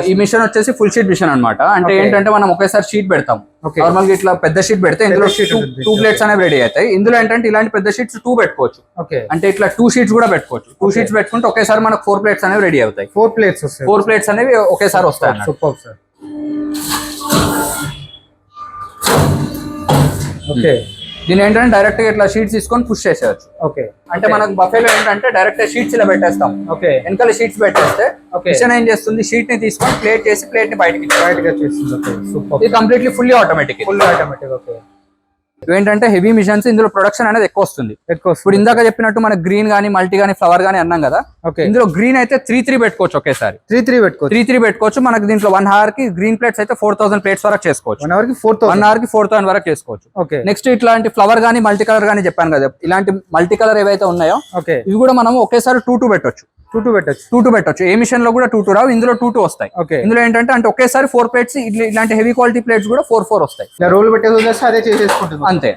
ఈ మిషన్ వచ్చేసి full sheet machine అన్నమాట. అంటే ఏంటంటే మనం ఒకేసారి షీట్ పెడతాం. నార్మల్ గా ఇట్లా పెద్ద షీట్ పెడితే ఇందులో టూ ప్లేట్స్ అనేవి రెడీ అవుతాయి. ఇందులో ఏంటంటే ఇలాంటి పెద్ద షీట్స్ 2 పెట్టుకోవచ్చు. అంటే ఇట్లా 2 షీట్స్ కూడా పెట్టుకోవచ్చు. 2 షీట్స్ పెట్టుకుంటే ఒకేసారి మనకు 4 ప్లేట్స్ అనేవి రెడీ అవుతాయి. 4 ప్లేట్స్ అనేవి ఒకేసారి వస్తాయి. Super sir. ఓకే, దీని ఏంటంటే డైరెక్ట్ గా ఇట్లా షీట్స్ తీసుకొని పుష్ చేసేయచ్చు. ఓకే, అంటే మనకు బఫేలో ఏంటంటే డైరెక్ట్ షీట్స్ ఇలా పెట్టేస్తాం. ఓకే, వెనకాల షీట్స్ పెట్టేస్తే మిషన్ ఏం చేస్తుంది, షీట్ ని తీసుకొని ప్లేట్ చేసి ప్లేట్ ని బయటకి చేస్తుంది. Okay, super. ఇది కంప్లీట్లీ ఫుల్లీ ఆటోమేటిక్. ఓకే, ఏంటంటే హెవీ మిషన్స్ ఇందులో ప్రొడక్షన్ అనేది ఎక్కువ వస్తుంది. ఇప్పుడు ఇందాక చెప్పినట్టు మనకి గ్రీన్ గానీ మల్టీ గానీ ఫ్లవర్ గానీ అన్నాం కదా. ఇందులో గ్రీన్ అయితే 3 పెట్టుకోవచ్చు ఒకేసారి. 3 పెట్టుకోవచ్చు. మనకి దీంట్లో 1 hour కి గ్రీన్ ప్లేట్స్ అయితే 4000 ప్లేట్స్ వరకు చేసుకోవచ్చు. 1 hour కి 4000 వరకు చేసుకోవచ్చు. నెక్స్ట్ ఇట్లాంటి ఫ్లవర్ గానీ మల్టీ కలర్ గానీ చెప్పాను కదా, ఇలాంటి మల్టీ కలర్ ఏవైతే ఉన్నాయో ఇవి కూడా మనం ఒకేసారి 2 పెట్టొచ్చు. 2 పెట్టొచ్చు. ఏ మిషన్ లో కూడా 2 రావు, ఇందులో 2 వస్తాయి. ఇందులో ఏంటంటే అంటే ఒకేసారి 4 ప్లేట్స్ ఇలాంటి హెవీ క్వాలిటీ ప్లేట్స్ కూడా 4 వస్తాయి. రోల్ పెట్టేది అదే చేసేసుకుంటుంది అంతే.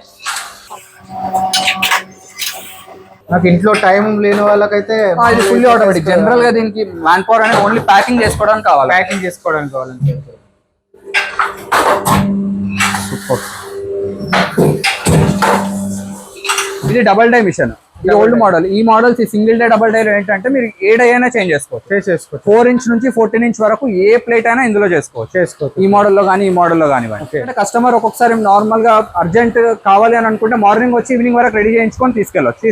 నాకు ఇంట్లో టైం లేని వాళ్ళకైతే ఇది ఫుల్లీ ఆటోమేటిక్. జనరల్ గా దీనికి మ్యాన్ పవర్ అనేది ఓన్లీ ప్యాకింగ్ చేసుకోవడానికి కావాలంటే సూపర్. ఇది డబల్ డై మిషన్. ఇది ఓల్డ్ మోడల్. ఈ models single day double day ఏంటంటే మీరు ఏ డై అయినా చేంజ్ చేసుకోవచ్చు. 4 inch నుంచి 14 inch వరకు ఏ ప్లేట్ అయినా ఇందులో చేసుకోవచ్చు. ఈ మోడల్లో కానీ ఈ మోడల్లో కానివ్వండి. అంటే కస్టమర్ ఒక్కొక్కసారి నార్మల్ గా అర్జెంట్ కావాలి అని అనుకుంటే మార్నింగ్ వచ్చి ఈవినింగ్ వరకు రెడీ చేయించుకొని తీసుకెళ్ళొచ్చు.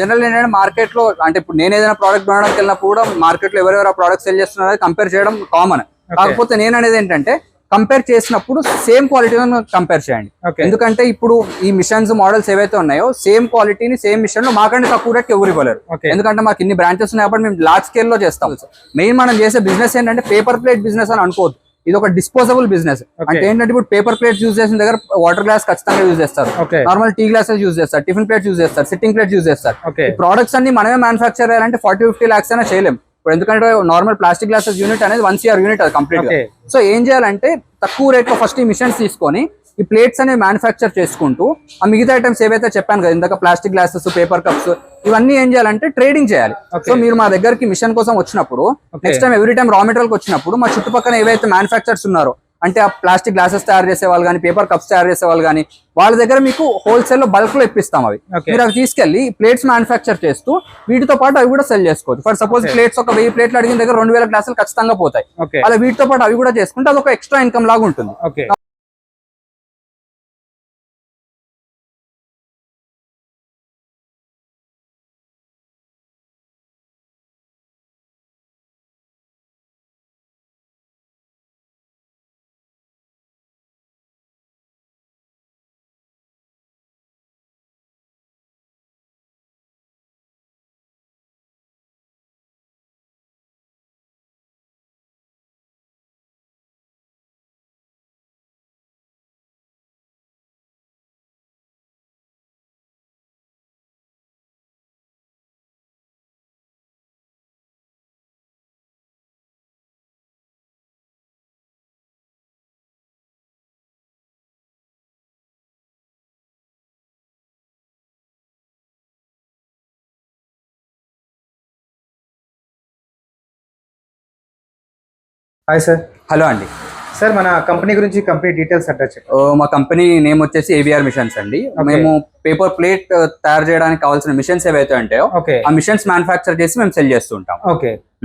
జనరల్ ఏంటంటే మార్కెట్ లో అంటే ఇప్పుడు నేను ఏదైనా ప్రోడక్ట్ కొనడానికి వెళ్ళినప్పుడు కూడా మార్కెట్ లో ఎవరెవరు ప్రోడక్ట్ సెల్ చేస్తున్నారో కంపేర్ చేయడం కామన్. కాకపోతే నేను అనేది ఏంటంటే కంపేర్ చేసినప్పుడు సేమ్ క్వాలిటీని కంపేర్ చేయండి. ఎందుకంటే ఇప్పుడు ఈ మిషన్స్ మోడల్స్ ఏవైతే ఉన్నాయో సేమ్ క్వాలిటీని సేమ్ మిషన్ లో మాకంటే తక్కువ రేట్ ఎవరు ఇవ్వలేరు. ఎందుకంటే మాకు ఇన్ని బ్రాంచెస్ ఉన్నాయి కాబట్టి మేము లార్జ్ స్కేల్ లో చేస్తాం. మెయిన్ మనం చేసే బిజినెస్ ఏంటంటే పేపర్ ప్లేట్ బిజినెస్ అని అనుకోవద్దు. ఇది ఒక డిస్పోజబుల్ బిజినెస్. అంటే ఏంటంటే ఇప్పుడు పేపర్ ప్లేట్స్ యూజ్ చేసిన దగ్గర వాటర్ గ్లాస్ ఖచ్చితంగా యూజ్ చేస్తారు, నార్మల్ టీ గ్లాసెస్ యూజ్ చేస్తారు, టిఫిన్ ప్లేట్స్ యూజ్ చేస్తారు, సిట్టింగ్ ప్లేట్స్ యూజ్ చేస్తారు. ప్రోడక్ట్స్ అన్ని మనమే మ్యానుఫాక్చర్ చేయాలంటే 40-50 lakhs అయినా చేయలేం. ఇప్పుడు ఎందుకంటే నార్మల్ ప్లాస్టిక్ గ్లాసెస్ యూనిట్ అనేది 1 CR యూనిట్ అది కంప్లీట్ గా. సో ఏం చేయాలంటే తక్కువ రేట్ లో ఫస్ట్ ఈ మిషన్స్ తీసుకొని ఈ ప్లేట్స్ అనేవి మ్యానుఫాక్చర్ చేసుకుంటూ ఆ మిగతా ఐటమ్స్ ఏవైతే చెప్పాను కదా ఇందాక, ప్లాస్టిక్ గ్లాసెస్, పేపర్ కప్స్, ఇవన్నీ ఏం చేయాలంటే ట్రేడింగ్ చేయాలి. సో మీరు మా దగ్గరికి మిషన్ కోసం వచ్చినప్పుడు next time every time raw material వచ్చినప్పుడు మా చుట్టుపక్కల ఏవైతే మ్యానుఫాక్చర్స్ ఉన్నారో అంటే ఆ ప్లాస్టిక్ గ్లాసెస్ తయారు చేసే వాళ్ళు కానీ పేపర్ కప్స్ తయారు చేసే వాళ్ళు కానీ వాళ్ళ దగ్గర మీకు హోల్సేల్ లో బల్క్ లో ఇప్పిస్తాం. అవి మీరు అవి తీసుకెళ్లి ప్లేట్స్ మ్యానుఫాక్చర్ చేస్తూ వీటితో పాటు అవి కూడా సెల్ చేసుకోవచ్చు. ఫర్ సపోజ్ ప్లేట్స్ ఒక 1000 ప్లేట్లు అడిగిన దగ్గర 2000 గ్లాసులు ఖచ్చితంగా పోతాయి. అలా వీటితో పాటు అవి కూడా చేసుకుంటే అది ఒక ఎక్స్ట్రా ఇన్కమ్ లాగా ఉంటుంది. Hi sir. హలో అండి. సార్ మన కంపెనీ గురించి కంప్లీట్ డీటెయిల్స్ అంటే మా కంపెనీ నేమ్ వచ్చేసి AVR మిషన్స్ అండి. మేము పేపర్ ప్లేట్ తయారు చేయడానికి కావాల్సిన మిషన్స్ ఏవైతే ఉంటాయో ఆ మిషన్స్ మ్యానుఫాక్చర్ చేసి మేము సెల్ చేస్తూ ఉంటాం.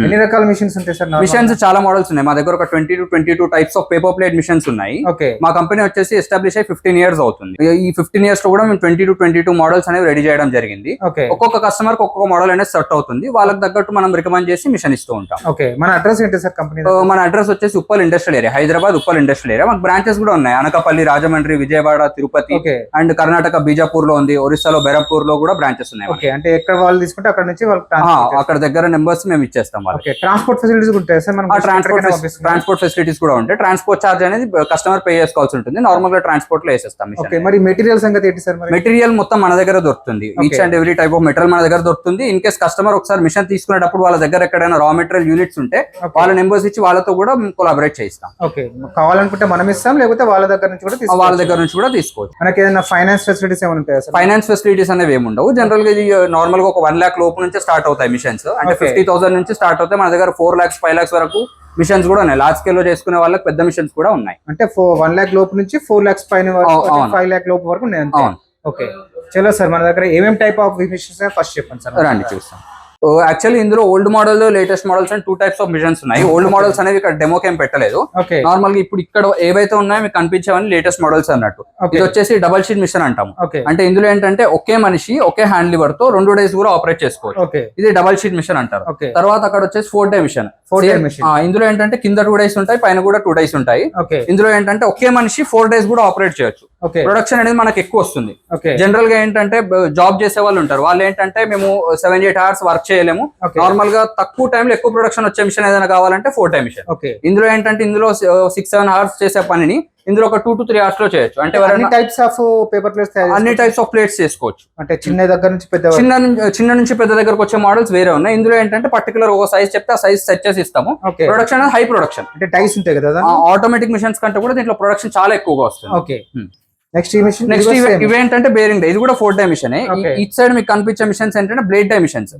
ఎన్ని రకాల మిషన్స్ ఉంటాయి సార్? మిషన్స్ చాలా మోడల్స్ ఉన్నాయి మా దగ్గర. ఒక 20 to 22 types of paper plate machines ఉన్నాయి. మా కంపెనీ వచ్చేసి ఎస్టాబ్లిష్ అయ్యి 15 years అవుతుంది. ఈ 15 years లో కూడా మేము 20 to 22 మోడల్స్ అనేవి రెడీ చేయడం జరిగింది. ఒక్కొక్క కస్టమర్ ఒక్కొక్క మోడల్ అనేది సెట్ అవుతుంది. వాళ్ళకి తగ్గట్టు మనం రికమెండ్ చేసి మిషన్ ఇస్తూ ఉంటాం. మన అడ్రస్ ఏంటి సార్ కంపెనీ? మన అడ్రస్ వచ్చేసి Uppal industrial area, Hyderabad Uppal industrial area. మాకు బ్రాంచెస్ కూడా ఉన్నాయి. అనకాపల్లి, రాజమండ్రి, విజయవాడ, తిరుపతి అండ్ కర్ణాటక బీజాపూర్ లో ఉంది. ఒరిస్సాలో బెరంపూర్ లో కూడా బ్రాంచెస్ ఉన్నాయి. అంటే ఎక్కడ వాళ్ళు తీసుకుంటే అక్కడ నుంచి అక్కడ దగ్గర నెంబర్స్ మేము ఇచ్చేస్తాం. ట్రాన్స్పోర్ట్ ఫెసిలిటీస్ ఉంటాయి సార్? ట్రాన్స్పోర్ట్ ఫెసిలిటీస్ కూడా ఉంటాయి. ట్రాన్స్పోర్ట్ చార్జ్ అనేది కస్టమర్ పే చేసుకోవాల్సి ఉంటుంది. నార్మల్ గా ట్రాన్స్పోర్ట్ లో వేసేస్తాం. మరి మెటీరియల్ సంగతి ఏంటి సార్? మెటీరియల్ మొత్తం మన దగ్గర దొరుకుతుంది. Each and every type of material మన దగ్గర దొరుకుతుంది. ఇన్ కేస్ కస్టమర్ ఒకసారి మిషన్ తీసుకునేటప్పుడు వాళ్ళ దగ్గర ఎక్కడైనా రా మెటీరియల్ యూనిట్స్ ఉంటే వాళ్ళ నెంబర్స్ ఇచ్చి వాళ్ళతో కూడా కొలాబరేట్ చేయిస్తాం. కావాలనుకుంటే మనం ఇస్తాం, లేకపోతే వాళ్ళ దగ్గర నుంచి కూడా తీసుకోవచ్చు. మనకి ఏదైనా ఫైనాన్స్ ఫెసిలిటీస్ ఏమైనా ఉంటాయి? ఉంటాయి అసలు? ఫైనాన్స్ ఫెసిలిటీస్ అనేవి ఏమి ఉండవు. జనరల్ గా ఇది నార్మల్ గా ఒక 1 lakh లోపు నుంచి స్టార్ట్ అవుతాయి మిషన్స్. అంటే 50,000 నుంచి స్టార్ట్ అవుతాయి. మన దగ్గర 4 lakhs 5 lakhs వరకు మిషన్స్ కూడా ఉన్నాయి. లార్జ్ స్కేల్ లో చేసుకునే వాళ్ళకి పెద్ద మిషన్స్ కూడా ఉన్నాయి. అంటే 1 lakh లోపు నుంచి 4 lakhs పైన 5 lakh లోపు వరకు ఉన్నాయి అంతే. ఓకే, చలో సార్ మన దగ్గర ఏమేమి టైప్ ఆఫ్ మిషన్స్ ఫస్ట్ చెప్పండి సార్. రండి చూస్తాం. యాక్చువల్లీ ఇందులో old model latest models and 2 types of machines ఉన్నాయి. ఓల్డ్ మోడల్స్ అనేవి ఇక్కడ డెమోకి ఏం పెట్టలేదు. నార్మల్ గా ఇప్పుడు ఇక్కడ ఏవైతే ఉన్నాయో మీకు కనిపించేవని లేటెస్ట్ మోడల్స్ అన్నట్టు. ఇది వచ్చేసి డబల్ షీట్ మిషన్ అంటాము. అంటే ఇందులో ఏంటంటే ఒకే మనిషి ఒకే హ్యాండ్ లివర్ తో 2 days కూడా ఆపరేట్ చేసుకోవచ్చు. ఇది డబల్ షీట్ మిషన్ అంటారు. తర్వాత అక్కడ వచ్చేసి 4 day మిషన్. ఇందులో ఏంటంటే కింద 2 days ఉంటాయి, పైన కూడా 2 days ఉంటాయి. ఇందులో ఏంటంటే ఒకే మనిషి 4 days కూడా ఆపరేట్ చేయొచ్చు. ప్రొడక్షన్ అనేది మనకి ఎక్కువ వస్తుంది. జనరల్ గా ఏంటంటే జాబ్ చేసే వాళ్ళు ఉంటారు, వాళ్ళు ఏంటంటే మేము 7-8 hours వర్క్ చేయలేము, నార్మల్ గా తక్కువ టైంలో ఎక్కువ ప్రొడక్షన్ వచ్చే మిషన్ ఏదైనా కావాలంటే 4 day మిషన్. ఇందులో ఏంటంటే ఇందులో 6-7 hours చేసే పనిని ఇందులో ఒక 2 to 3 hours లో చేయొచ్చు. అంటే అన్ని టైప్స్ ఆఫ్ పేపర్ ప్లేట్స్, అన్ని టైప్స్ ఆఫ్ ప్లేట్స్ చేసుకోవచ్చు. అంటే చిన్న దగ్గర నుంచి పెద్ద, చిన్న నుంచి పెద్ద దగ్గరకు వచ్చే మోడల్స్ వేరే ఉన్నాయి. ఇందులో ఏంటంటే పర్టికులర్ ఒక సైజ్ చెప్తే ఆ సైజ్ సెట్ చేసి ఇస్తాము. ప్రొడక్షన్ హై ప్రొడక్షన్, అంటే టైస్ ఉంటాయి కదా ఆటోమేటిక్ మిషన్స్ కంటే కూడా దీంట్లో ప్రొడక్షన్ చాలా ఎక్కువగా వస్తుంది. ఓకే, నెక్స్ట్ ఇవేంటంటే బేరింగ్ డే, ఇది కూడా 4 day మిషన్. ఇట్ సైడ్ మీకు కనిపించే మిషన్స్ ఏంటంటే బ్లేడ్ డే మిషన్స్.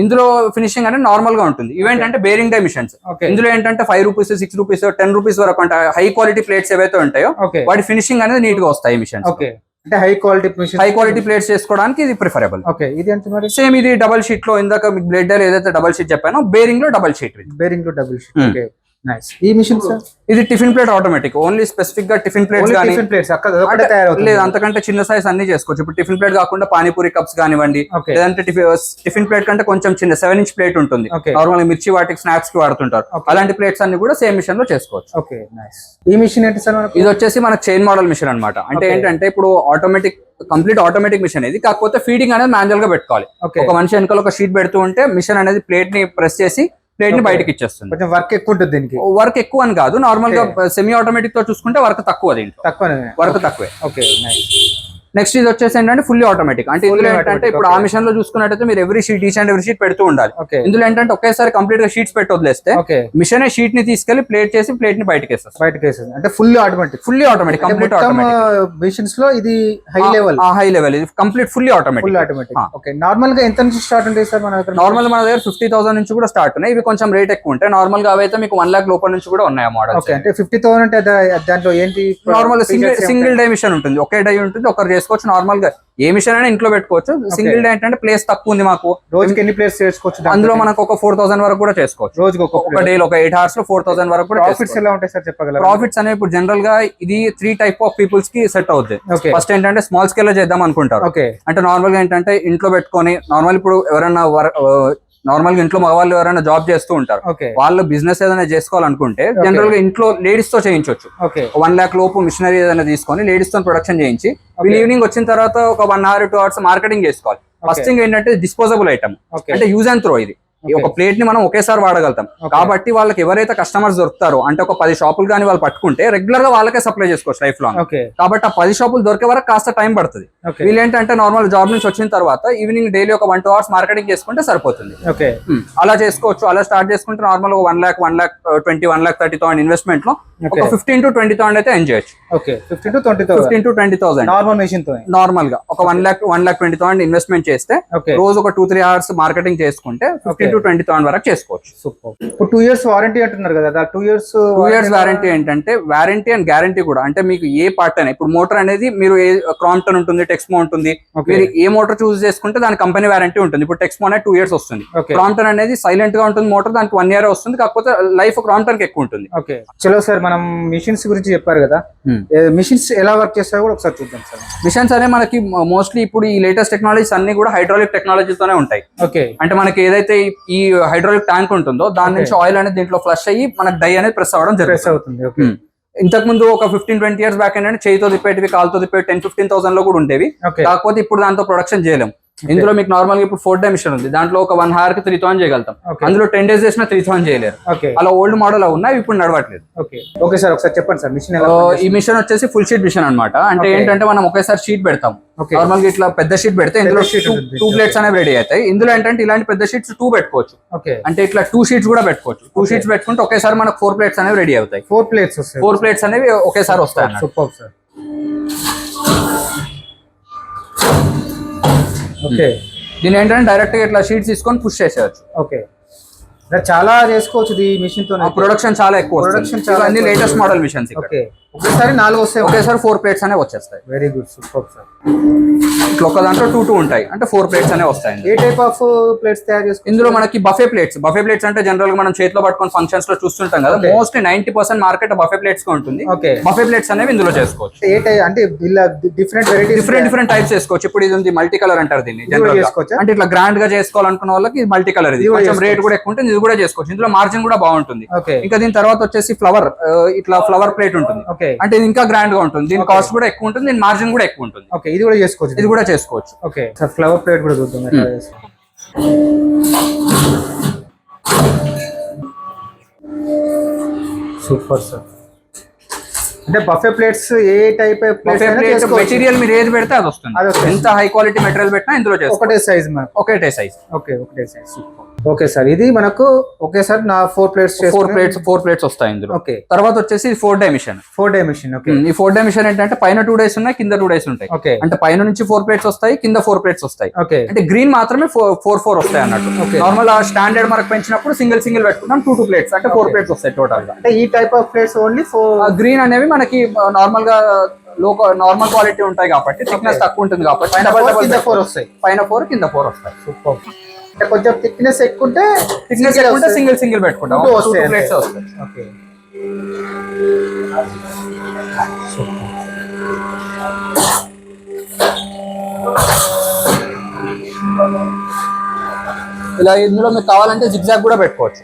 ఇందులో ఫినిషింగ్ అనేది నార్మల్ గా ఉంటుంది. ఇవేంటంటే బేరింగ్ డే మిషన్స్. ఇందులో ఏంటంటే 5 rupees 6 rupees 10 rupees వరకు అంటే హై క్వాలిటీ ప్లేట్స్ ఏవైతే ఉంటాయో వాటి ఫినిషింగ్ అనేది నీట్ గా వస్తాయి మిషన్స్. అంటే హై క్వాలిటీ ప్లేట్స్ చేసుకోవడానికి ఇది ప్రిఫరబుల్. ఓకే, ఇది ఎంత మరి? సేమ్ ఇది డబల్ షీట్ లో ఇందాక మీకు బ్లేడ్ డే ఏదైతే డబల్ షీట్ చెప్పానో బేరింగ్ లో డబల్ షీట్. Okay, nice. ఈ మిషన్ సార్ ఇది tiffin plate automatic. Only specific గా టిఫిన్ ప్లేట్స్ కానీ లేదు, అంతకంటే చిన్న సైజ్ అన్ని చేసుకోవచ్చు. ఇప్పుడు టిఫిన్ ప్లేట్ కాకుండా పానీపూరి కప్స్ కానివ్వండి, లేదంటే టిఫిన్ ప్లేట్ కంటే కొంచెం చిన్న 7 inch ప్లేట్ ఉంటుంది, నార్మల్ మిర్చి వాటికి స్నాక్స్ కి వాడుతుంటారు. అలాంటి ప్లేట్స్ అన్ని కూడా సేమ్ మిషన్ లో చేసుకోవచ్చు. Okay, nice. ఈ మిషన్ ఏంటి సార్? ఇది వచ్చేసి మనకు చైన్ మోడల్ మిషన్ అన్నమాట. అంటే ఏంటంటే ఇప్పుడు కంప్లీట్ ఆటోమేటిక్ మిషన్ ఇది, కాకపోతే ఫీడింగ్ అనేది మాన్యువల్ గా పెట్టుకోవాలి. ఒక మనిషి వెనకాల ఒక షీట్ పెడుతూ ఉంటే మిషన్ అనేది ప్లేట్ ని ప్రెస్ చేసి ప్లేట్ ని బయటకి ఇచ్చేస్తుంది. కొంచెం వర్క్ ఎక్కువ ఉంటుంది దీనికి. వర్క్ ఎక్కువ అని కాదు, నార్మల్ గా సెమీ ఆటోమేటిక్ తో చూసుకుంటే వర్క్ తక్కువ, దీంట్లో వర్క్ తక్కువే. Okay, nice. నెక్స్ట్ ఇది వచ్చేసి ఏంటంటే ఫుల్లీ ఆటోమేటిక్. అంటే ఇందులో ఏంటంటే ఇప్పుడు ఆ మిషన్ లో చూసుకున్నట్టయితే మీరు ఈచ్ అండ్ ఎవ్రీ షీట్ పెడుతూ ఉండాలి. ఇందులో ఏంటంటే ఒకేసారి కంప్లీట్ గా షీట్స్ పెట్టి వదిలేస్తే మిషన్ షీట్ ని తీసుకెళ్లి ప్లేట్ చేసి ప్లేట్ ని బయటకి వేస్తుంది. అంటే fully automatic complete automatic machines లో ఇది హై లెవెల్ ఇది complete fully automatic. Okay, normal గా ఎంత నుంచి స్టార్ట్ ఉంటాయి సార్ మన దగ్గర? నార్మల్ మన దగ్గర 50,000 నుంచి కూడా స్టార్ట్ ఉన్నాయి. ఇవి కొంచెం రేట్ ఎక్కువ ఉంటాయి. నార్మల్ గా అవైతే మీకు 1 lakh లోపల నుంచి కూడా ఉన్నాయి మోడల్. ఓకే, అంటే 50,000 అంటే దాంట్లో ఏంటి? నార్మల్ సింగిల్ డై మిషన్ ఉంటుంది, ఒకే డై ఉంటుంది, ఒకరు చేసుకోవచ్చు. నార్మల్ గా ఏ మిషన్ అయినా ఇంట్లో పెట్టుకోవచ్చు. సింగిల్ డే ఏంటంటే ప్లేస్ తక్కువ ఉంది మాకు, రోజుకి ఎన్ని ప్లేస్ చేసుకోవచ్చు? అందులో మనకు ఒక 4,000 వరకు కూడా చేసుకోవచ్చు. రోజుకి ఒక డే ఒక 8 hours లో 4,000 వరకు కూడా. ప్రాఫిట్స్ ఎలా ఉంటాయి సార్ చెప్పగలరా? ప్రాఫిట్స్ అనేవి ఇప్పుడు జనరల్ గా ఇది 3 type ఆఫ్ పీపుల్స్ కి సెట్ అవుతుంది. ఫస్ట్ ఏంటంటే స్మాల్ స్కేల్ లో చేద్దాం అనుకుంటారు. అంటే నార్మల్ గా ఏంటంటే ఇంట్లో పెట్టుకొని నార్మల్ ఇప్పుడు ఎవరైనా నార్మల్ గా ఇంట్లో మగవాళ్ళు ఎవరైనా జాబ్ చేస్తూ ఉంటారు, వాళ్ళు బిజినెస్ ఏదైనా చేసుకోవాలనుకుంటే జనరల్ గా ఇంట్లో లేడీస్ తో చేయించవచ్చు. 1 lakh లోపు మిషనరీ ఏదైనా తీసుకొని లేడీస్ తో ప్రొడక్షన్ చేయించి ఈవినింగ్ వచ్చిన తర్వాత ఒక 1 hour 2 hours మార్కెటింగ్ చేసుకోవాలి. ఫస్ట్ థింగ్ ఏంటంటే డిస్పోజబుల్ ఐటమ్, అంటే యూజ్ అండ్ త్రో. ఇది ఒక ప్లేట్ ని మనం ఒకేసారి వాడగలుగుతాం కాబట్టి వాళ్ళకి ఎవరైతే కస్టమర్స్ దొరుకుతారో అంటే ఒక 10 షాపులు కానీ వాళ్ళు పట్టుకుంటే రెగ్యులర్ గా వాళ్ళకే సప్లై చేసుకోవచ్చు లైఫ్ లాంగ్. కాబట్టి ఆ 10 షాపులు దొరికే వరకు కాస్త టైం పడుతుంది. వీళ్ళు ఏంటంటే నార్మల్ జాబ్ నుంచి వచ్చిన తర్వాత ఈవినింగ్ డైలీ ఒక 1-2 hours మార్కెటింగ్ చేసుకుంటే సరిపోతుంది. అలా చేసుకోవచ్చు. అలా స్టార్ట్ చేసుకుంటే నార్మల్ 1 lakh 1,20,000 1,30,000 ఇన్వెస్ట్మెంట్ లో ఒక 15,000 to 20,000 అయితే ఎర్న్ చేయొచ్చు. 15,000 to 20,000 నార్మల్ మెషిన్ తో. నార్మల్ గా ఒక 1 lakh 1,20,000 ఇన్వెస్ట్మెంట్ చేస్తే రోజు ఒక 2-3 hours మార్కెటింగ్ చేసుకుంటే 15,000 to 20,000 వరకు చేసుకోవచ్చు. ఇప్పుడు 2 years వారంటీ అంటున్నారు కదా, 2 years వారంటీ ఏంటంటే వారంటీ అండ్ గ్యారంటీ కూడా. అంటే మీకు ఏ పార్ట్ అయినా ఇప్పుడు మోటార్ అనేది మీరు క్రాంప్టన్ ఉంటుంది, టెక్స్మో ఉంటుంది, మీరు ఏ మోటార్ చూస్ చేసుకుంటే దాని కంపెనీ వారంటీ ఉంటుంది. ఇప్పుడు టెక్స్మో అనేది 2 years వస్తుంది. క్రాంప్టన్ అనేది సైలెంట్ గా ఉంటుంది మోటార్, దానికి 1 year వస్తుంది. కాకపోతే లైఫ్ క్రాంప్టన్ కి ఎక్కువ ఉంటుంది. చలో సార్, మనం మిషన్స్ గురించి చెప్పారు కదా, మిషన్స్ ఎలా వర్క్ చేస్తారో కూడా ఒకసారి చూద్దాం సార్. మిషన్స్ అనే మనకి మోస్ట్లీ ఇప్పుడు ఈ లేటెస్ట్ టెక్నాలజీస్ అన్ని కూడా హైడ్రాలిక్ టెక్నాలజీతోనే ఉంటాయి. అంటే మనకి ఏదైతే ఈ హైడ్రాలిక్ ట్యాంక్ ఉంటుందో దాని నుంచి ఆయిల్ అనేది దీంట్లో ఫ్లష్ అయ్యి మనకి డై అనేది ప్రెస్ అవ్వడం జరుగుతుంది. ఇంతకు ముందు ఒక 15-20 years బ్యాక్ ఏంటంటే చేయితో తిప్పేటివి, కాలుతో తిప్పేవి 10,000-15,000 లో కూడా ఉండేవి. కాకపోతే ఇప్పుడు దాంతో ప్రొడక్షన్ చేయలేం. ఇందులో మీకు నార్మల్ గా ఇప్పుడు 4 day మిషన్ ఉంది, దాంట్లో ఒక 1 hour కి 3,000 చేయగలుగుతాం. అందులో 10 days చేసినా 3,000 చేయలేరు. అలా ఓల్డ్ మోడల్ ఉన్నాయి, ఇప్పుడు నడవట్లేదు. ఓకే సార్, ఒకసారి చెప్పండి సార్ మిషన్. ఈ మిషన్ వచ్చేసి ఫుల్ షీట్ మిషన్ అన్నమాట. అంటే ఏంటంటే మనం ఒకేసారి షీట్ పెడతాం. నార్మల్ గా ఇట్లా పెద్ద షీట్ పెడితే ఇందులో 2 plates అనేవి రెడీ అవుతాయి. ఇందులో ఏంటంటే ఇలాంటి పెద్ద షీట్స్ 2 పెట్టుకోవచ్చు. అంటే ఇట్లా 2 sheets కూడా పెట్టుకోవచ్చు. 2 sheets పెట్టుకుంటే ఒకేసారి మనకు 4 plates అనేవి రెడీ అవుతాయి. 4 plates అనేవి ఒకేసారి వస్తాయి. ఓకే. దీని ఏంటంటే డైరెక్ట్ గా ఇట్లా షీట్స్ తీసుకొని పుష్ చేసేయచ్చు. ఓకే. చాలా చేసుకోవచ్చు ఈ మిషన్ తో. ప్రొడక్షన్ చాలా ఎక్కువ, ప్రొడక్షన్ చాలా అన్ని లేటెస్ట్ మోడల్ మిషన్స్. ఓకే. ఒకేసారి 4 వస్తాయి, ఒకేసారి 4 ప్లేట్స్ అనే వచ్చేస్తాయి. Very good, super sir. ఇట్లా ఒక దాంట్లో 2 ఉంటాయి, అంటే 4 ప్లేట్స్ అనే వస్తాయి. ఏ టైప్ ఆఫ్ ప్లేట్స్ తయారు చేసుకోవచ్చు ఇందులో మనకి బఫే ప్లేట్స్ అంటే జనరల్ గా మనం చేతిలో పట్టుకొని ఫంక్షన్స్ లో చూస్తుంటాం కదా, మోస్ట్లీ 90% మార్కెట్ బఫే ప్లేట్స్ గా ఉంటుంది. ఓకే. బఫే ప్లేట్స్ అనేవి ఇందులో చేసుకోవచ్చు. ఏ టైప్ అంటే డిఫరెంట్ డిఫరెంట్ టైప్స్ చేసుకోవచ్చు. ఇప్పుడు ఇది ఉంది మల్టీ కలర్ అంటారు దీన్ని జనరల్ గా, అంటే ఇట్లా గ్రాండ్ గా చేసుకోవాలనుకున్న వాళ్ళకి మల్టీ కలర్, ఇది కొంచెం రేట్ కూడా ఎక్కువ ఉంటుంది, ఇది కూడా చేసుకోవచ్చు. ఇందులో మార్జిన్ కూడా బాగుంటుంది. ఇంకా దీని తర్వాత వచ్చేసి ఇట్లా ఫ్లవర్ ప్లేట్ ఉంటుంది, అంటే ఇది ఇంకా గ్రాండ్ గా ఉంటుంది, దీని కాస్ట్ కూడా ఎక్కువ ఉంటుంది, దీని మార్జిన్ కూడా ఎక్కువ ఉంటుంది. ఓకే. ఇది కూడా చేసుకోవచ్చు. ఓకే సార్, ఫ్లవర్ ప్లేట్ కూడా చూద్దాం. Super sir. అంటే బఫే ప్లేట్స్ ఏ టైప్ మెటీరియల్ మీరు ఏది పెడితే అది వస్తుంది. ఎంత హై క్వాలిటీ మెటీరియల్ పెట్టినా ఇందులో ఒకటే సైజ్. ఒకటే సైజ్. ఒకటే సైజ్. ఓకే సార్, ఇది మనకు ఒకేసారి 4 ప్లేట్స్ వస్తాయి ఇందులో. ఓకే. తర్వాత వచ్చేసి 4 డైమెన్షన్. ఓకే. ఈ 4 డైమెన్షన్ ఏంటంటే పైన 2 డేస్ ఉన్నాయి, కింద 2 డేస్ ఉంటాయి. ఓకే. అంటే పైన నుంచి 4 ప్లేట్స్ వస్తాయి, కింద 4 ప్లేట్స్ వస్తాయి. ఓకే. అంటే గ్రీన్ మాత్రమే 4 వస్తాయి అన్నట్టు. నార్మల్ స్టాండర్డ్ మనకు పెంచినప్పుడు సింగిల్ పెట్టుకుంటాం, 2 ప్లేట్స్ అంటే 4 ప్లేట్స్ వస్తాయి టోటల్ గా. అంటే ఈ type of plates only 4 green అనేవి మనకి నార్మల్ గా నార్మల్ క్వాలిటీ ఉంటాయి కాబట్టి, థిక్నెస్ తక్కువ ఉంటుంది కాబట్టి కింద 4 వస్తాయి, పైన 4 కింద 4 వస్తాయి. సూపర్. అంటే కొంచెం థిక్నెస్ ఎక్కువ ఉంటే సింగిల్ పెట్టుకుంటాం, 2 ప్లేట్స్ వస్తాయి. ఓకే. ఇలా ఇందులో మీకు కావాలంటే జిగ్జాగ్ కూడా పెట్టుకోవచ్చు.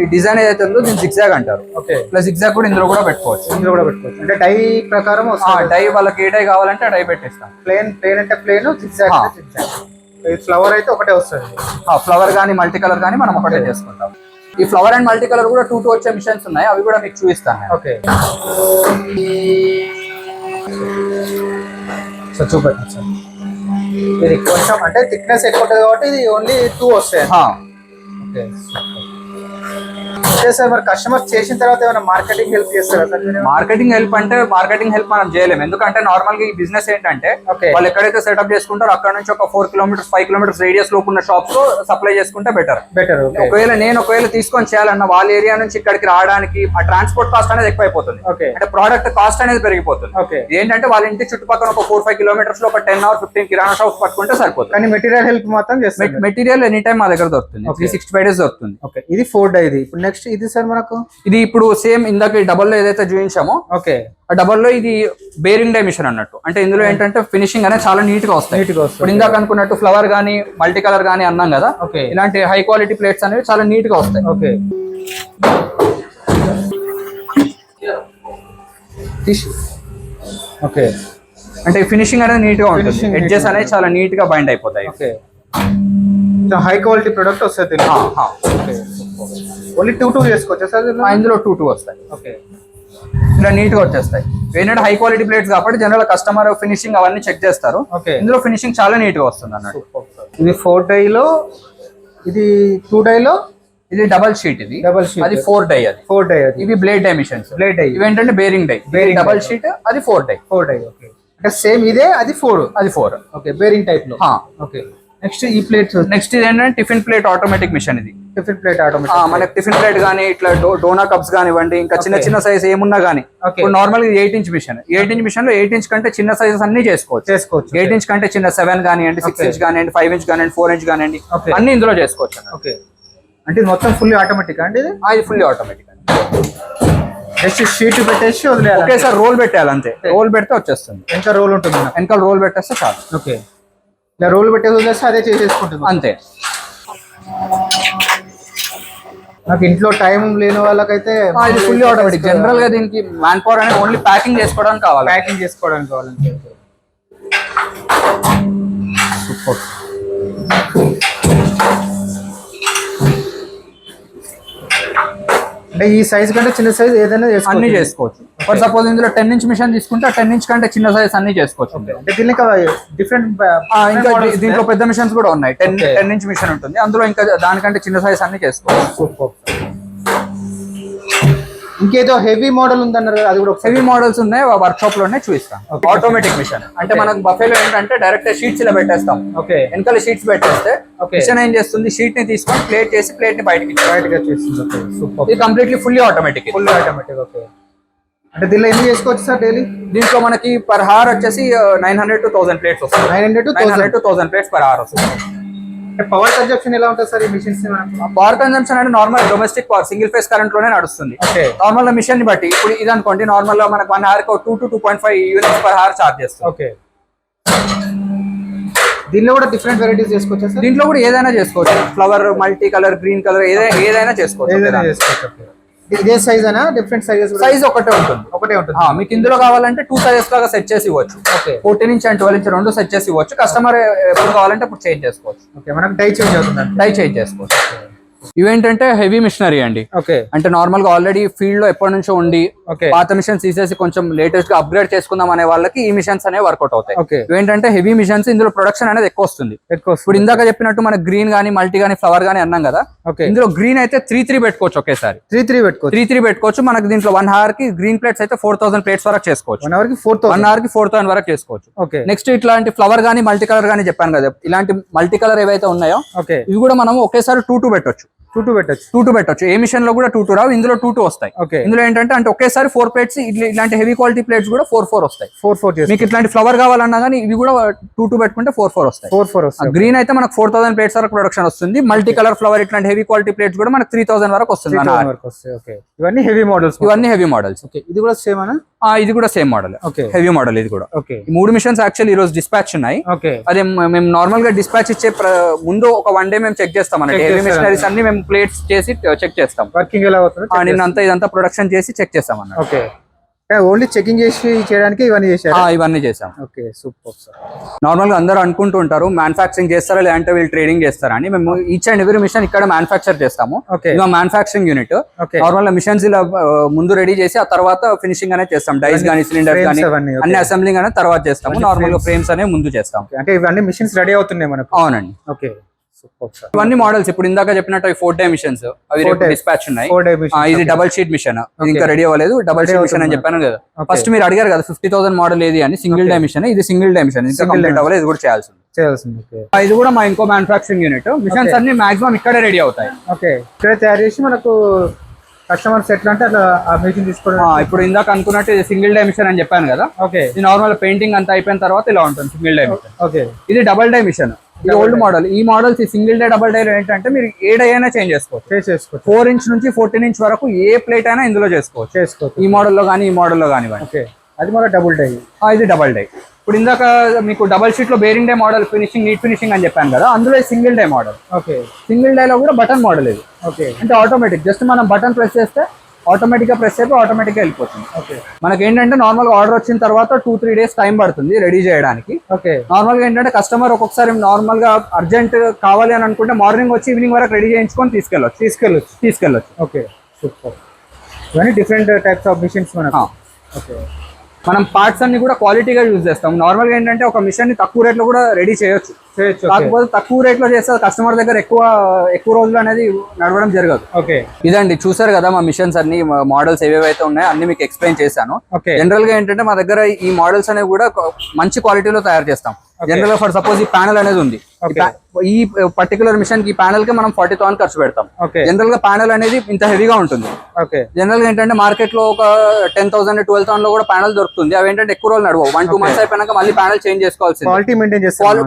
ఈ డిజైన్ ఏదైతే ఉందో దీన్ని జిగ్జాగ్ అంటారు. ఓకే. ప్లస్ జిగ్జాగ్ కూడా ఇందులో కూడా పెట్టుకోవచ్చు. అంటే డై ప్రకారం డై వాళ్ళకి ఏ డై కావాలంటే ఆ డై పెట్టేస్తాం. ప్లేన్ అంటే ప్లేన్, జిగ్జాగ్ అంటే జిగ్జాగ్. ఫ్లవర్ అయితే ఒకటే వస్తుంది. ఫ్లవర్ కానీ మల్టీ కలర్ కానీ మనం ఒకటే చేసుకుంటాం. ఈ ఫ్లవర్ అండ్ మల్టీ కలర్ కూడా 2 వచ్చే మిషన్స్ ఉన్నాయి, అవి కూడా మీకు చూపిస్తాను. ఓకే. సో చూపెట్టండి సార్. ఇది కొంచెం అంటే థిక్నెస్ ఎక్కువ ఉంటుంది కాబట్టి ఇది ఓన్లీ 2 వస్తాయి. ఓకే. సార్, మరి కస్టమర్ చేసిన తర్వాత ఏమైనా మార్కెటింగ్ హెల్ప్ చేస్తారా సార్? మార్కెటింగ్ హెల్ప్ మనం చేయలేము, ఎందుకంటే నార్మల్ గా ఈ బిజినెస్ ఏంటంటే వాళ్ళు ఎక్కడైతే సెటప్ చేసుకుంటారో అక్కడ నుంచి ఒక 4 కిలోమీటర్స్ 5 కిలోమీటర్స్ రేడియస్ లోపు ఉన్న షాప్స్ లో సప్లై చేసుకుంటే బెటర్. ఒకవేళ తీసుకొని చేయాలన్న వాళ్ళ ఏరియా నుంచి ఇక్కడికి రావడానికి ఆ ట్రాన్స్పోర్ట్ కాస్ట్ అనేది ఎక్కువైపోతుంది. అంటే ప్రోడక్ట్ కాస్ట్ అనేది పెరిగిపోతుంది. ఏంటంటే వాళ్ళ ఇంటి చుట్టుపక్కల ఒక 4-5 కిలోమీటర్స్ లో ఒక 10 or 15 కిరాణా షాప్స్ పట్టుకుంటే సరిపోతుంది. కానీ మెటీరియల్ హెల్ప్ మాత్రం చేస్తారు. మెటీరియల్ ఎనీ టైం మా దగ్గర దొరుకుతుంది, 365 days దొరుకుతుంది. ఓకే. ఇది 4 డై. ఇప్పుడు నెక్స్ట్ ఇది సార్ మనకు ఇది ఇప్పుడు సేమ్ ఇందాక డబల్ లో ఏదైతే చూపించామో, ఓకే, ఆ డబల్ లో ఇది బేరింగ్ డై మిషన్ అన్నట్టు. అంటే ఇందులో ఏంటంటే ఫినిషింగ్ అనేది చాలా నీట్ గా వస్తాయి. ఇప్పుడు ఇందాక అనుకున్నట్టు ఫ్లవర్ గానీ మల్టీ కలర్ గానీ అన్నాం కదా, ఇలాంటి హై క్వాలిటీ ప్లేట్స్ అనేవి చాలా నీట్ గా వస్తాయి. ఓకే. ఓకే. అంటే ఫినిషింగ్ అనేది నీట్ గా ఉంటుంది, ఎడ్జెస్ అనేది చాలా నీట్ గా బైండ్ అయిపోతాయి. ఓకే. హై క్వాలిటీ ప్రొడక్ట్ వస్తుంది. ఓన్లీ 2 చేసుకోవచ్చా సార్? ఇందులో 2 వస్తాయి. ఓకే. ఇలా నీట్ గా వచ్చేస్తాయి. ఏంటంటే హై క్వాలిటీ ప్లేట్స్ కాబట్టి జనరల్ కస్టమర్ ఫినిషింగ్ అవన్నీ చెక్ చేస్తారు. ఇందులో ఫినిషింగ్ చాలా నీట్ గా వస్తుంది అన్నట్టు. ఇది 4 డైలో, ఇది 2 డైలో, ఇది డబల్ షీట్, అది 4 డై. అది 4 డై. ఇవి బ్లేడ్ డై మిషన్స్. ఇవి ఏంటంటే బేరింగ్ డై, డబల్ షీట్, అది 4 డై. ఓకే. అంటే సేమ్ ఇదే, అది 4. ఓకే. బేరింగ్ టైప్ లో. ఓకే. నెక్స్ట్ ఈ ప్లేట్. నెక్స్ట్ ఇది ఏంటంటే టిఫిన్ ప్లేట్ ఆటోమేటిక్ మిషన్. ఇది టిఫిన్ ప్లేట్ ఆటోమేటిక్. మనకి టిఫిన్ ప్లేట్ గానీ ఇట్లా డోనా కప్స్ కానివ్వండి, ఇంకా చిన్న సైజ్ ఏమున్నా గానీ. ఇప్పుడు నార్మల్ గా 8 ఇంచ్ మిషన్. 8 ఇంచ్ మిషన్ లో 8 ఇంచ్ కంటే చిన్న సైజెస్ అన్ని చేసుకోవచ్చు. 8 ఇంచ్ కంటే చిన్న 7 కానివ్వండి, 6 ఇంచ్ కానివ్వండి, 5 ఇంచ్ కానివ్వండి, 4 ఇంచ్ కానివ్వండి, అన్ని ఇందులో చేసుకోవచ్చు. ఓకే. అంటే మొత్తం ఫుల్లీ ఆటోమేటిక్ అండి ఇది? ఇది ఫుల్లీ ఆటోమేటిక్ అండి. జస్ట్ షీట్ పెట్టేసి వదిలేయాలి. ఓకే సార్, రోల్ పెట్టాలి అంతే. రోల్ పెడితే వచ్చేస్తుంది. ఎంత రోల్ ఉంటుంది? వెనకాల రోల్ పెట్టేస్తే చాలు. ఓకే. ఇలా రోల్ పెట్టేసి వదిలేస్తే అదే చేసేసుకుంటుంది అంతే. నాకు ఇంట్లో టైం లేని వాళ్ళకైతే ఇది ఫుల్లీ ఆటోమేటిక్. జనరల్ గా దీనికి మ్యాన్ పవర్ అనేది ఓన్లీ ప్యాకింగ్ చేసుకోవడానికి కావాలి. సూపర్. అంటే ఈ సైజ్ కంటే చిన్న సైజ్ ఏదైనా అన్ని చేసుకోవచ్చు. ఫర్ సపోజ్ ఇందులో 10 ఇంచ్ మిషన్ తీసుకుంటే 10 ఇంచ్ కంటే చిన్న సైజ్ అన్ని చేసుకోవచ్చు. అంటే దీనికి డిఫరెంట్ ఇంకా దీంట్లో పెద్ద మిషన్స్ కూడా ఉన్నాయి. 10 ఇంచ్ మిషన్ ఉంటుంది, అందులో ఇంకా దానికంటే చిన్న సైజ్ అన్ని చేసుకోవచ్చు. ఇంకేదో హెవీ మోడల్ ఉందన్నారు కదా, అది కూడా హెవీ మోడల్స్ ఉన్నాయి, వర్క్ షాప్ లోనే చూపిస్తాం. ఆటోమేటిక్ మిషన్ అంటే మనకు బఫేలో ఏంటంటే డైరెక్ట్ షీట్స్ ఇలా పెట్టేస్తాం. ఓకే, వెనకాల షీట్స్ పెట్టేస్తే మిషన్ ఏం చేస్తుంది, షీట్ ని తీసుకొని ప్లేట్ చేసి ప్లేట్ ని బయటకి చేస్తుంది. సూపర్. ఇది కంప్లీట్లీ ఫుల్లీ ఆటోమేటిక్. ఓకే. అంటే దీనిలో ఎన్ని చేసుకోవచ్చు సార్ డైలీ? దీంట్లో మనకి పర్ హార్ వచ్చేసి 900 to 1000 ప్లేట్స్ వస్తుంది. 900 to 1000 ప్లేట్స్ పర్ హార్ వస్తుంది. పవర్ కన్జంప్షన్ ఎలా ఉంటుంది సార్ ఈ మిషన్స్? పవర్ కన్జంప్షన్ అంటే normal domestic power single phase current లోనే నడుస్తుంది. నార్మల్ మిషన్ ని బట్టి ఇప్పుడు ఇది అనుకోండి, నార్మల్ గా మనకు 1 hour 2 to 2.5 units per hour charge చేస్తుంది. ఓకే. దీనిలో కూడా డిఫరెంట్ వెరైటీస్ చేసుకోవచ్చు సార్? దీంట్లో కూడా ఏదైనా చేసుకోవచ్చు, flower, multi colour, green colour, ఏదైనా చేసుకోవచ్చు. ఇదే సైజ్ అనా? Different sizes? సైజ్ ఒకటే ఉంటుంది. మీకు ఇందులో కావాలంటే 2 సైజెస్ లాగా సెట్ చేసి ఇవ్వచ్చు. 14 ఇంచ్ అండ్ 12 ఇంచ్ రెండు సెట్ చేసి ఇవ్వచ్చు. కస్టమర్ ఎప్పుడు కావాలంటే అప్పుడు చేంజ్ చేసుకోవచ్చు. మనకు డై చేంజ్ అవుతుంది, డై చేంజ్ చేసుకోవచ్చు. ఇవేంటంటే హెవీ మిషనరీ అండి. అంటే నార్మల్ గా ఆల్రెడీ ఫీల్డ్ లో ఎప్పటి నుంచో ఉండి పాత మిషన్స్ తీసేసి కొంచెం లేటెస్ట్ గా అప్గ్రేడ్ చేసుకుందాం అనే వాళ్ళకి ఈ మిషన్స్ అనేవి వర్కౌట్ అవుతాయి. ఇవేంటంటే హెవీ మిషన్స్, ఇందులో ప్రొడక్షన్ అనేది ఎక్కువ వస్తుంది. ఇప్పుడు ఇందాక చెప్పినట్టు మనకి గ్రీన్ గానీ, మల్టీ గానీ, ఫ్లవర్ గానీ అన్నాం కదా, ఇందులో గ్రీన్ అయితే 3 పెట్టుకోవచ్చు ఒకేసారి. 3 పెట్టుకోవచ్చు. మనకి దీంట్లో 1 hour కి గ్రీన్ ప్లేట్స్ అయితే 4000 ప్లేట్స్ వరకు చేసుకోవచ్చు. 1 hour కి 4000 వరకు చేసుకోవచ్చు. నెక్స్ట్ ఇట్లాంటి ఫ్లవర్ గానీ, మల్టీ కలర్ గానీ చెప్పాను కదా, ఇలాంటి మల్టీ కలర్ ఏవైతే ఉన్నాయో ఇవి కూడా మనం ఒకేసారి 2 పెట్టొచ్చు. 2 పెట్టొచ్చు. ఏ మిషన్ లో కూడా 2 రావు, ఇందులో 2 వస్తాయి. ఇందులో ఏంటంటే అంటే ఒకేసారి 4 ప్లేట్స్, ఇలాంటి హెవీ క్వాలిటీ ప్లేట్స్ కూడా 4 వస్తాయి. 4 మీకు ఇట్లాంటి ఫ్లవర్ కావాలన్నా కానీ ఇవి కూడా 2 పెట్టుకుంటే 4 వస్తాయి. గ్రీన్ అయితే మనకు 4000 ప్లేట్స్ వరకు ప్రొడక్షన్ వస్తుంది. మల్టీ కలర్, ఫ్లవర్ ఇట్లాంటి హెవీ క్వాలిటీ ప్లేట్స్ కూడా మనకు 3000 వరకు వస్తుంది. ఇవన్నీ హెవీ మోడల్స్. ఇది కూడా సేమ్ అనా? ఇది కూడా సేమ్ మోడల్, హెవీ మోడల్. ఇది కూడా ఈ 3 మిషన్స్ యాక్చువల్లీ ఈ రోజు డిస్పాచ్ ఉన్నాయి. అదే మేము నార్మల్ గా డిస్పాచ్ ఇచ్చే ముందు ఒక 1 day మేము చెక్ చేస్తాం అన్నట్టు. హెవీ మిషనరీస్ అన్ని మేము ప్లేట్స్ చేసి చెక్ చేస్తాం. వర్కింగ్ ఎలా అవుతుంది నిన్నంతా ఇదంతా ప్రొడక్షన్ చేసి చెక్ చేస్తాం అన్నట్టు. ఓన్లీ చెకింగ్ చేసి చేయడానికి ఇవన్నీ చేసాం. Okay, super sir. నార్మల్ గా అందరూ అనుకుంటూ ఉంటారు మ్యానుఫాక్చరింగ్ చేస్తారా లేదంటే వీళ్ళు ట్రేడింగ్ చేస్తారా అని. మేము ఈచ్ అండ్ ఎవరీ మిషన్ ఇక్కడ మ్యానుఫాక్చర్ చేస్తాము. ఇది మ్యానుఫాక్చరింగ్ యూనిట్. నార్మల్ గా మిషన్స్ ఇలా ముందు రెడీ చేసి ఆ తర్వాత ఫినిషింగ్ అనేది చేస్తాం. డైస్ గానీ, సిలిండర్స్ గానీ అన్ని అసెంబ్లింగ్ అనేది తర్వాత చేస్తాము. నార్మల్ గా ఫ్రేమ్స్ అనేవి ముందు చేస్తాం. అంటే ఇవన్నీ మిషన్స్ రెడీ అవుతున్నాయి మనకు? అవునండి. ఓకే, ఇవన్నీ మోడల్స్ ఇప్పుడు ఇందాక చెప్పినట్టు 4 day మిషన్స్, అవి డిస్పాచ్ ఉన్నాయి. ఇది డబల్ షీట్ మిషన్, ఇది ఇంకా రెడీ అవ్వలేదు. డబల్ షీట్ మిషన్ అని చెప్పాను కదా. ఫస్ట్ మీరు అడిగారు కదా 50,000 మోడల్ ఏది అని. సింగిల్ డే మిషన్, ఇది సింగిల్ డే మిషన్, ఇంకా కంప్లీట్ అవ్వలేదు. ఇది కూడా చేయాల్సింది. ఇది కూడా మా ఇంకో మ్యానుఫాక్చరింగ్ యూనిట్. మిషన్స్ అన్ని మాక్సిమం ఇక్కడే రెడీ అవుతాయి. ఇక్కడ తయారు చేసి మనకు కస్టమర్స్ ఎట్లా అంటే అట్లా ఆ మిషన్ తీసుకోవడం. ఇప్పుడు ఇందాక అనుకున్నట్టు ఇది సింగిల్ డే మిషన్ అని చెప్పాను కదా. ఇది నార్మల్ పెయింటింగ్ అంతా అయిపోయిన తర్వాత ఇలా ఉంటుంది సింగిల్ డే మిషన్. ఇది డబల్ డే మిషన్, ఇది ఓల్డ్ మోడల్. ఈ models single day, double day ఏంటంటే మీరు ఏ డే అయినా చేంజ్ చేసుకోవచ్చు. 4 inch నుంచి 14 inch వరకు ఏ ప్లేట్ అయినా ఇందులో చేసుకోవచ్చు. ఈ మోడల్లో కానీ, ఈ మోడల్లో కానివ్వండి. అది మన డబుల్ డే. ఇది డబల్ డే. ఇప్పుడు ఇందాక మీకు డబల్ షీట్ లో బేరింగ్ డే మోడల్, ఫినిషింగ్, నీట్ ఫినిషింగ్ అని చెప్పాను కదా, అందులో సింగిల్ డే మోడల్. సింగిల్ డే లో కూడా బటన్ మోడల్ ఇది. అంటే ఆటోమేటిక్, జస్ట్ మనం బటన్ ప్రెస్ చేస్తే ఆటోమేటిక్ గా ప్రెస్ అయిపోయి ఆటోమేటిక్ గా వెళ్ళిపోతుంది. మనకి ఏంటంటే నార్మల్ గా ఆర్డర్ వచ్చిన తర్వాత 2-3 days టైం పడుతుంది రెడీ చేయడానికి. నార్మల్ గా ఏంటంటే కస్టమర్ ఒక్కొక్కసారి నార్మల్ గా అర్జెంట్ కావాలి అని అనుకుంటే మార్నింగ్ వచ్చి ఈవినింగ్ వరకు రెడీ చేయించుకొని తీసుకెళ్ళొచ్చు. Okay, super. ఇవన్నీ డిఫరెంట్ టైప్స్ ఆఫ్ మిషన్స్ మనకు. మనం పార్ట్స్ అన్ని కూడా క్వాలిటీగా యూజ్ చేస్తాం. నార్మల్ గా ఏంటంటే ఒక మిషన్ ని తక్కువ రేట్ లో కూడా రెడీ చేయొచ్చు. కాకపోతే తక్కువ రేట్ లో చేస్తే కస్టమర్ దగ్గర ఎక్కువ రోజులు అనేది నడవడం జరగదు. ఇదండి చూసారు కదా మా మిషన్స్ అన్ని, మోడల్స్ ఏవేవైతే ఉన్నాయో అన్ని మీకు ఎక్స్ప్లెయిన్ చేశాను. జనరల్ గా ఏంటంటే మా దగ్గర ఈ మోడల్స్ అనేవి కూడా మంచి క్వాలిటీలో తయారు చేస్తాం. జనరల్ గా ఫర్ సపోజ్ ఈ ప్యానల్ అనేది ఉంది, ఈ పర్టికులర్ మిషన్ కి ప్యానల్ కి మనం 40,000 ఖర్చు పెడతాం. జనరల్ గా ప్యానల్ అనేది ఇంత హెవీగా ఉంటుంది. జనరల్ గా ఏంటంటే మార్కెట్ లో ఒక 10,000, 12,000 లో కూడా ప్యానల్ దొరుకుతుంది. అవి ఏంటంటే ఎక్కువ రోజులు నడవవు. 1-2 months అయిపోయినాక మళ్ళీ ప్యానల్ చేంజ్ చేసుకోవాల్సింది.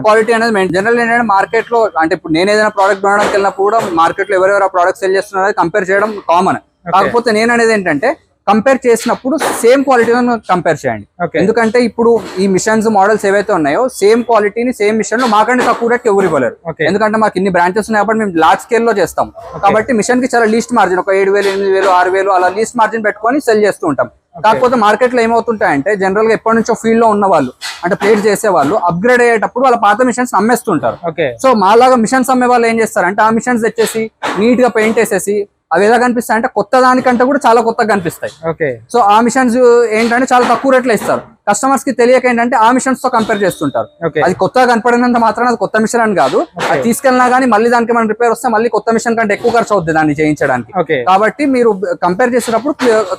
క్వాలిటీ అనేది జనరల్ ఏంటంటే మార్కెట్ లో, అంటే ఇప్పుడు నేను ఏదైనా ప్రోడక్ట్ కొనడానికి వెళ్ళినప్పుడు కూడా మార్కెట్ లో ఎవరెవరు ఆ ప్రోడక్ట్ సెల్ చేస్తున్నారో కంపేర్ చేయడం కామన్. కాకపోతే నేను అనేది ఏంటంటే కంపేర్ చేసినప్పుడు సేమ్ క్వాలిటీని కంపేర్ చేయండి. ఎందుకంటే ఇప్పుడు ఈ మిషన్స్ మోడల్స్ ఏవైతే ఉన్నాయో సేమ్ క్వాలిటీని సేమ్ మిషన్ లో మాకంటే తక్కువ రేట్ ఎవరు ఇవ్వలేరు. ఎందుకంటే మాకు ఇన్ని బ్రాంచెస్ ఉన్నాయి కాబట్టి మేము లార్జ్ స్కేల్ లో చేస్తాం. కాబట్టి మిషన్ కి చాలా లీస్ట్ మార్జిన్, ఒక 7,000, 8,000, 6,000 అలా లీస్ట్ మార్జిన్ పెట్టుకొని సెల్ చేస్తూ ఉంటాం. కాకపోతే మార్కెట్ లో ఏమవుతుంటాయంటే జనరల్ గా ఎప్పటి నుంచో ఫీల్డ్ లో ఉన్న వాళ్ళు, అంటే ప్లేట్ చేసే వాళ్ళు అప్గ్రేడ్ అయ్యేటప్పుడు వాళ్ళ పాత మిషన్స్ అమ్మేస్తుంటారు. సో మాలాగా మిషన్స్ అమ్మే వాళ్ళు ఏం చేస్తారంటే ఆ మిషన్స్ తెచ్చేసి నీట్ గా పెయింట్ వేసేసి అవి ఎలా కనిపిస్తాయి అంటే కొత్త దానికంటే కూడా చాలా కొత్తగా కనిపిస్తాయి. ఓకే. సో ఆ మిషన్స్ ఏంటంటే చాలా తక్కువ రేట్లో ఇస్తారు. కస్టమర్స్ కి తెలియక ఏంటంటే ఆ మిషన్స్ తో కంపేర్ చేస్తుంటారు. అది కొత్తగా కనపడినంత మాత్రం అది కొత్త మిషన్ అని కాదు. అది తీసుకెళ్ళినా కానీ మళ్ళీ దానికి మనం రిపేర్ వస్తే మళ్ళీ కొత్త మిషన్ కంటే ఎక్కువ ఖర్చు అవుతుంది దాన్ని చేయించడానికి. కాబట్టి మీరు కంపేర్ చేసేటప్పుడు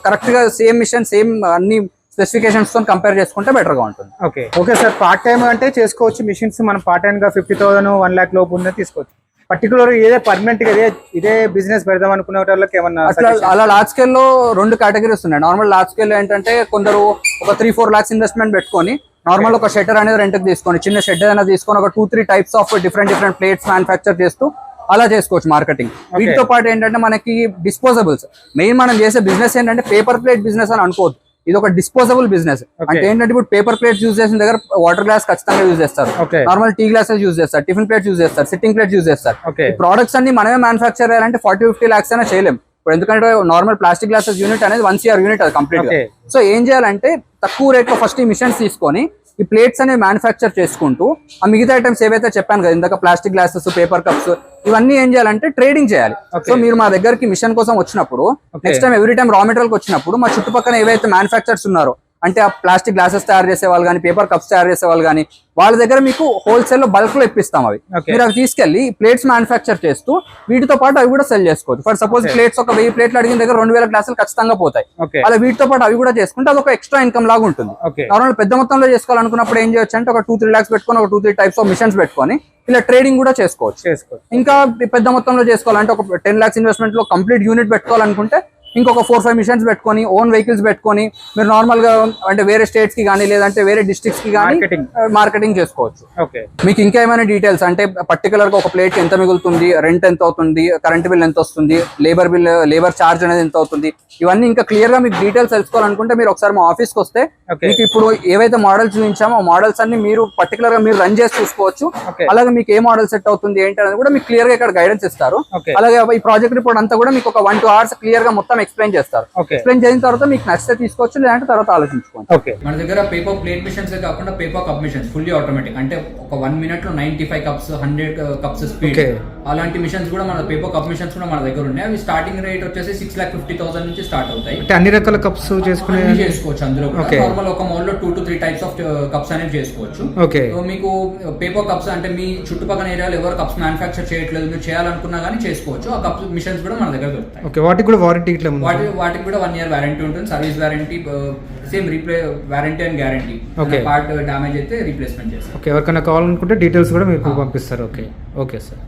కరెక్ట్ గా సేమ్ మిషన్ సేమ్ అన్ని స్పెసిఫికేషన్స్ తో కంపేర్ చేసుకుంటే బెటర్ గా ఉంటుంది. ఓకే సార్, పార్ట్ టైం అంటే చేసుకోవచ్చు మిషన్స్ మనం పార్ట్ టైం గా 50,000 1 lakh లోపు ఉందని తీసుకోవచ్చు. పర్టికులర్ ఇదే పర్మనెంట్ గా ఇదే బిజినెస్ పెడదాం అనుకునే వాళ్ళకి ఏమన్నా అలా లార్జ్ స్కేల్ లో 2 కేటగిరీస్ ఉన్నాయి. నార్మల్ లార్జ్ స్కేల్ ఏంటంటే కొందరు ఒక 3-4 lakhs ఇన్వెస్ట్మెంట్ పెట్టుకొని నార్మల్ ఒక షట్టర్ అనేది రెంట్ కి తీసుకొని చిన్న షెడ్ అయినా తీసుకొని ఒక 2-3 types of different plates manufacture చేస్తూ అలా చేసుకోవచ్చు మార్కెటింగ్. వీటితో పాటు ఏంటంటే మనకి డిస్పోజబుల్స్ మెయిన్ మనం చేసే బిజినెస్ ఏంటంటే పేపర్ ప్లేట్ బిజినెస్ అని అనుకోవద్దు. ఇది ఒక డిస్పోజబుల్ బిజినెస్. అంటే ఏంటంటే ఇప్పుడు పేపర్ ప్లేట్స్ యూజ్ చేసిన దగ్గర వాటర్ గ్లాస్ ఖచ్చితంగా యూజ్ చేస్తారు, నార్మల్ టీ గ్లాసెస్ యూజ్ చేస్తారు, టిఫిన్ ప్లేట్స్ యూజ్ చేస్తారు, సిట్టింగ్ ప్లేట్స్ యూజ్ చేస్తారు. ఈ ప్రొడక్ట్స్ అన్ని మనమే మ్యానుఫ్యాక్చర్ చేయాలంటే 40-50 lakhs అయినా చేయలేం. ఇప్పుడు ఎందుకంటే నార్మల్ ప్లాస్టిక్ గ్లాసెస్ యూనిట్ అనేది 1 CR యూనిట్ అది కంప్లీట్ గా. సో ఏం చేయాలంటే తక్కువ రేట్ లో ఫస్ట్ ఈ మిషన్స్ తీసుకొని ఈ ప్లేట్స్ అనేవి మ్యానుఫ్యాక్చర్ చేసుకుంటూ ఆ మిగతా ఐటమ్స్ ఏవైతే చెప్పాను కదా ఇందాక ప్లాస్టిక్ గ్లాసెస్, పేపర్ కప్స్, ఇవన్నీ ఏం చేయాలంటే ట్రేడింగ్ చేయాలి. సో మీరు మా దగ్గరికి మిషన్ కోసం వచ్చినప్పుడు next time every time raw material వచ్చినప్పుడు మా చుట్టుపక్కల ఏవైతే మ్యానుఫ్యాక్చర్స్ ఉన్నారో అంటే ఆ ప్లాస్టిక్ గ్లాసెస్ తయారు చేసే వాళ్ళు కానీ పేపర్ కప్స్ తయారు చేసే వాళ్ళు కానీ వాళ్ళ దగ్గర మీకు హోల్సేల్ లో బల్క్ లో ఇప్పిస్తాం. అవి మీరు అవి తీసుకెళ్లి ప్లేట్స్ మ్యానుఫ్యాక్చర్ చేస్తూ వీటితో పాటు అవి కూడా సెల్ చేసుకోవచ్చు. ఫర్ సపోజ్ ప్లేట్స్ ఒక 1000 ప్లేట్లు అడిగిన దగ్గర 2000 గ్లాసులు ఖచ్చితంగా పోతాయి. అలా వీటితో పాటు అవి కూడా చేసుకుంటే అది ఒక ఎక్స్ట్రా ఇన్కమ్ లాగా ఉంటుంది. నార్మల్ పెద్ద మొత్తంలో చేసుకోవాలనుకున్నప్పుడు ఏం చేయొచ్చు అంటే ఒక 2-3 lakhs పెట్టుకొని ఒక 2-3 టైప్స్ ఆఫ్ మిషన్స్ పెట్టుకొని ఇలా ట్రేడింగ్ కూడా చేసుకోవచ్చు. ఇంకా పెద్ద మొత్తంలో చేసుకోవాలంటే ఒక 10 lakhs ఇన్వెస్ట్మెంట్ లో కంప్లీట్ యూనిట్ పెట్టుకోవాలనుకుంటే ఇంకొక 4-5 మిషన్స్ పెట్టుకొని ఓన్ వెహికల్స్ పెట్టుకొని మీరు నార్మల్ గా అంటే వేరే స్టేట్స్ కి కానీ లేదంటే వేరే డిస్ట్రిక్ట్స్ కి కానీ మార్కెటింగ్ చేసుకోవచ్చు. మీకు ఇంకా ఏమైనా డీటెయిల్స్ అంటే పర్టికులర్ గా ఒక ప్లేట్ ఎంత మిగులుతుంది, రెంట్ ఎంత అవుతుంది, కరెంట్ బిల్ ఎంత వస్తుంది, లేబర్ ఛార్జ్ అనేది ఎంత అవుతుంది, ఇవన్నీ ఇంకా క్లియర్ గా మీకు డీటెయిల్స్ తెలుసుకోవాలనుకుంటే మీరు ఒకసారి మా ఆఫీస్ కి వస్తే మీకు ఇప్పుడు ఏవైతే మోడల్స్ చూపించామో ఆ మోడల్స్ అన్ని మీరు పర్టికులర్ గా మీరు రన్ చేసి చూసుకోవచ్చు. అలాగే మీకు ఏ మోడల్ సెట్ అవుతుంది ఏంటి అనేది కూడా మీకు క్లియర్ గా ఇక్కడ గైడెన్స్ ఇస్తారు. అలాగే ఈ ప్రాజెక్ట్ రిపోర్ట్ అంతా కూడా మీకు ఒక 1-2 hours క్లియర్ గా మొత్తం ఎక్స్ప్లెయిన్ చేస్తారు. ఎక్స్ప్లెయిన్ చేసిన తర్వాత మీకు నచ్చితే తీసుకోవచ్చు, లేదంటే తర్వాత ఆలోచించుకోండి. మన దగ్గర పేపర్ ప్లేట్ మిషన్స్ కాకుండా paper cup machines fully automatic అంటే ఒక 1 minute లో 95 cups 100 cups స్పీడ్ అలాంటి మిషన్స్ కూడా మన పేపర్ కప్ మిషన్స్ కూడా మన దగ్గర ఉన్నాయి. అవి స్టార్టింగ్ రేట్ వచ్చేసి 6,50,000 నుంచి స్టార్ట్ అవుతాయి. అన్ని రకాల కప్స్ చేసుకోవచ్చు. అందులో నార్మల్ ఒక మోల్ లో 2-3 టైప్స్ ఆఫ్ కప్స్ అనేవి చేసుకోవచ్చు. మీకు పేపర్ కప్స్ అంటే మీ చుట్టుపక్కల ఏరియాలో ఎవరు కప్స్ మ్యానుఫ్యాక్చర్ చేయట్లేదు మీరు చేయాలనుకున్నా కానీ చేసుకోవచ్చు. ఆ కప్స్ మిషన్స్ కూడా మన దగ్గర దొరుకుతాయి. వాటికి కూడా వారంటీ వాటికి కూడా 1 year వారంటీ ఉంటుంది. Service warranty same warranty and guarantee. Part damage అయితే రీప్లేస్మెంట్ చేస్తారు. ఎవరికైనా కావాలనుకుంటే డీటెయిల్స్ కూడా మీకు పంపిస్తారు. Okay sir.